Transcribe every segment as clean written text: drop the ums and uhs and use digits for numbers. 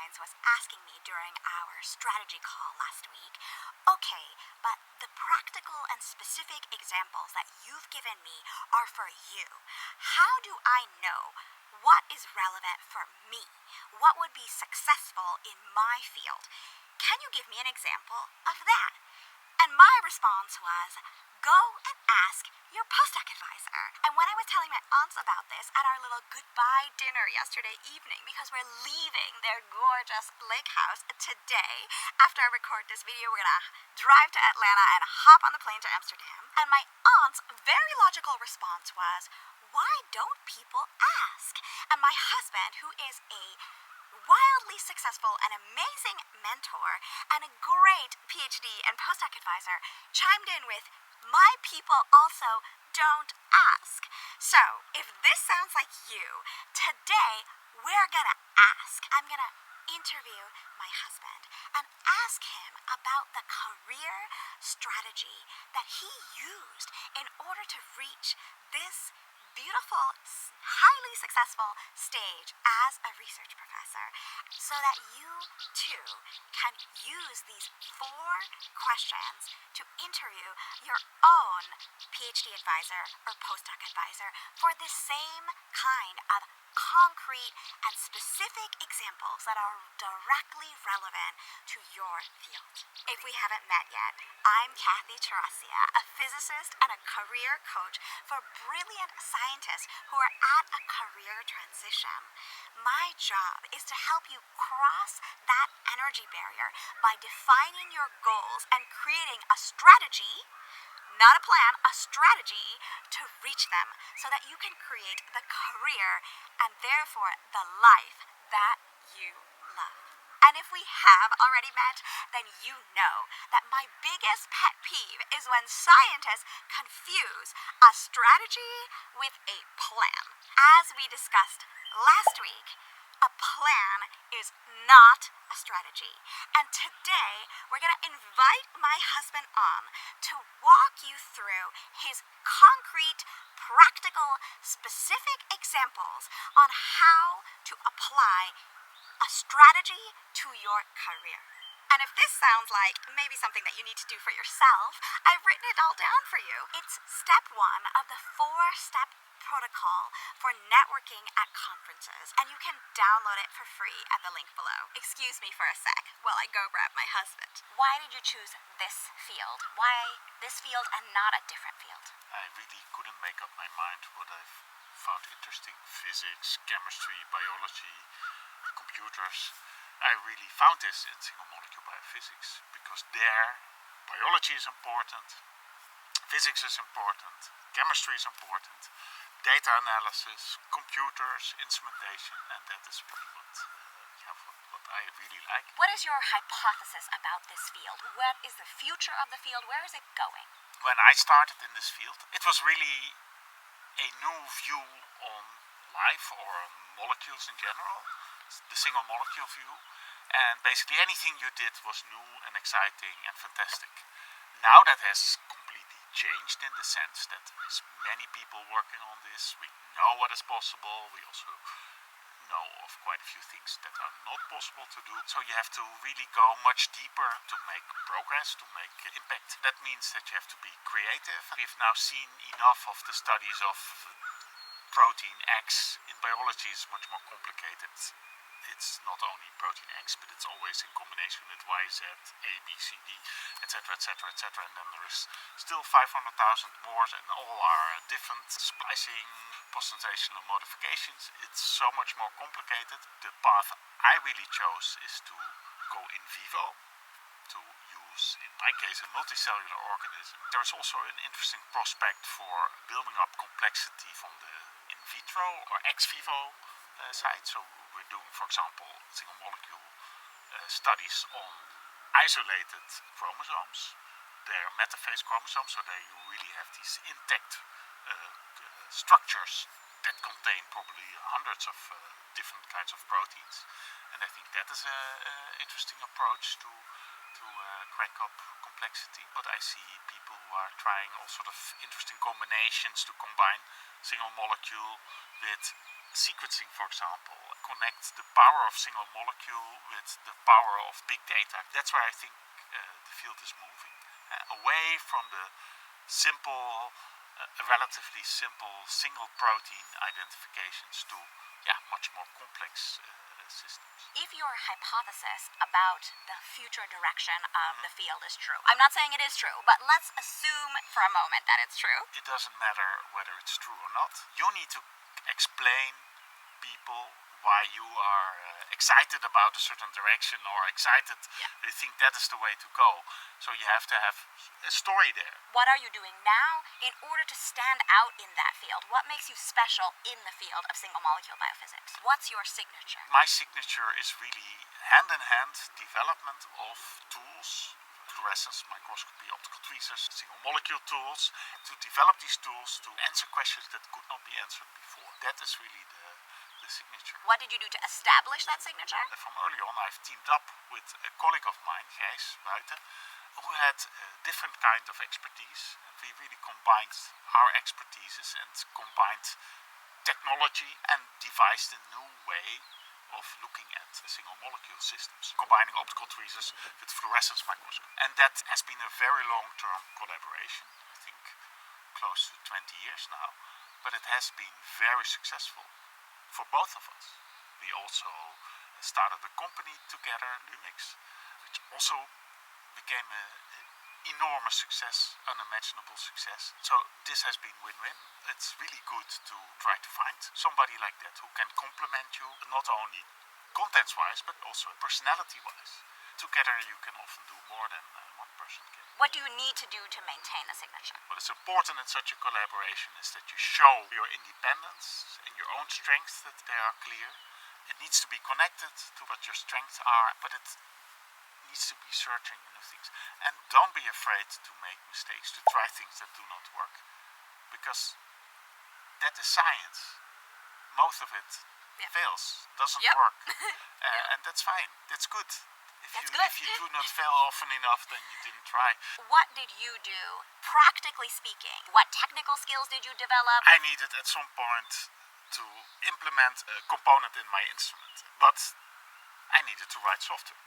science was asking me during our strategy call last week, okay, but the practical and specific examples that you've given me are for you. How do I know what is relevant for me? What would be successful in my field? Can you give me an example of that? And my response was, go and ask your postdoc advisor. And when I was telling my aunts about this at our little goodbye dinner yesterday evening, because we're leaving their gorgeous lake house today, after I record this video, we're gonna drive to Atlanta and hop on the plane to Amsterdam. And my aunt's very logical response was, why don't people ask? And my husband, who is a wildly successful and amazing mentor and a great PhD and postdoc advisor, chimed in with, my people also don't ask. So, if this sounds like you, today we're gonna ask. I'm gonna interview my husband and ask him about the career strategy that he used in order to reach this beautiful, highly successful stage as a research professor, so that you too can use these 4 questions to interview your own PhD advisor or postdoc advisor for the same kind of concrete and specific examples that are directly relevant to your field. If we haven't met yet, I'm Kathy Tarasia, a physicist and a career coach for brilliant scientists who are at a career transition. My job is to help you cross that energy barrier by defining your goals and creating a strategy, not a plan, a strategy to reach them so that you can create the career and therefore the life that you love. And if we have already met, then you know that my biggest pet peeve is when scientists confuse a strategy with a plan. As we discussed last week, a plan is not a strategy. And today, we're going to invite my husband on to walk you through his concrete, practical, specific examples on how to apply a strategy to your career. And if this sounds like maybe something that you need to do for yourself, I've written it all down for you. It's step 1 of the 4-step protocol for networking at conferences, and you can download it for free at the link below. Excuse me for a sec while I go grab my husband. Why did you choose this field? Why this field and not a different field? I really couldn't make up my mind what I've found interesting. Physics, chemistry, biology, computers. I really found this in single molecule biophysics because there biology is important, physics is important, chemistry is important, data analysis, computers, instrumentation, and that is really what I really like. What is your hypothesis about this field? What is the future of the field? Where is it going? When I started in this field, it was really a new view on life or on molecules in general, the single molecule view, and basically anything you did was new and exciting and fantastic. Now that has completely changed in the sense that there's many people working on this. We know what is possible. We also know of quite a few things that are not possible to do. So you have to really go much deeper to make progress, to make impact. That means that you have to be creative. We've now seen enough of the studies of protein X in biology is much more complicated. It's not only protein X, but it's always in combination with Y, Z, A, B, C, D, etc., etc., etc. And then there is still 500,000 more, and all are different splicing, post-translational modifications. It's so much more complicated. The path I really chose is to go in vivo, to use, in my case, a multicellular organism. There is also an interesting prospect for building up complexity from the in vitro or ex vivo side. So we're doing, for example, single molecule studies on isolated chromosomes. They're metaphase chromosomes, so they really have these intact structures that contain probably hundreds of different kinds of proteins. And I think that is an interesting approach to crank up complexity. But I see people who are trying all sort of interesting combinations to combine single molecule with sequencing, for example, connect the power of single molecule with the power of big data. That's where I think the field is moving away from the simple, relatively simple single protein identifications to much more complex systems. If your hypothesis about the future direction of the field is true, I'm not saying it is true, but let's assume for a moment that it's true. It doesn't matter whether it's true or not. You need to explain people why you are excited about a certain direction or excited. You think that is the way to go. So you have to have a story there. What are you doing now in order to stand out in that field? What makes you special in the field of single molecule biophysics? What's your signature? My signature is really hand-in-hand development of tools, fluorescence microscopy, optical tweezers, single molecule tools, to develop these tools to answer questions that could not be answered before. That is really the signature. What did you do to establish that signature? From early on, I've teamed up with a colleague of mine, Gijs Buiten, who had a different kind of expertise. And we really combined our expertises and combined technology and devised a new way of looking at single molecule systems, combining optical tweezers with fluorescence microscopy. And that has been a very long-term collaboration, I think close to 20 years now, but it has been very successful for both of us. We also started a company together, Lumix, which also became an enormous success, unimaginable success. So this has been win-win. It's really good to try to find somebody like that who can complement you, not only contents-wise, but also personality-wise. Together you can often do more than one person can. What do you need to do to maintain the signature? What is important in such a collaboration is that you show your independence and your own strengths, that they are clear. It needs to be connected to what your strengths are, but it needs to be searching new things. And don't be afraid to make mistakes, to try things that do not work. Because that is science. Most of it fails, doesn't work. And that's fine, that's good. If you do not fail often enough, then you didn't try. What did you do, practically speaking? What technical skills did you develop? I needed at some point to implement a component in my instrument, but I needed to write software.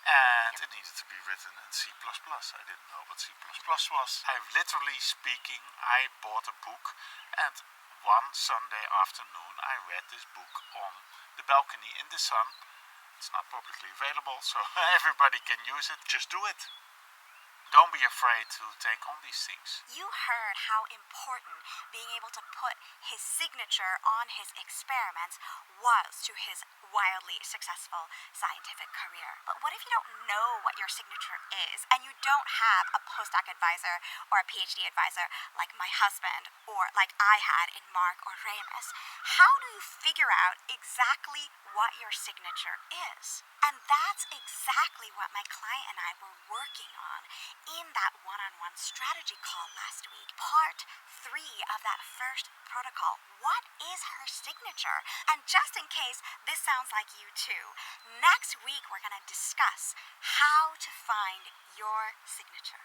And it needed to be written in C++. I didn't know what C++ was. Literally speaking, I bought a book, and one Sunday afternoon I read this book on the balcony in the sun. It's not publicly available, so everybody can use it. Just do it. Don't be afraid to take on these things. You heard how important being able to put his signature on his experiments was to his wildly successful scientific career. But what if you don't know what your signature is, and you don't have a postdoc advisor or a PhD advisor like my husband or like I had in Mark or Remus? How do you figure out exactly what your signature is? And that's exactly what my client and I were working on in that one-on-one strategy call last week. Part 3 of that first protocol. What is her signature? And just in case this sounds like you too, next week we're going to discuss how to find your signature.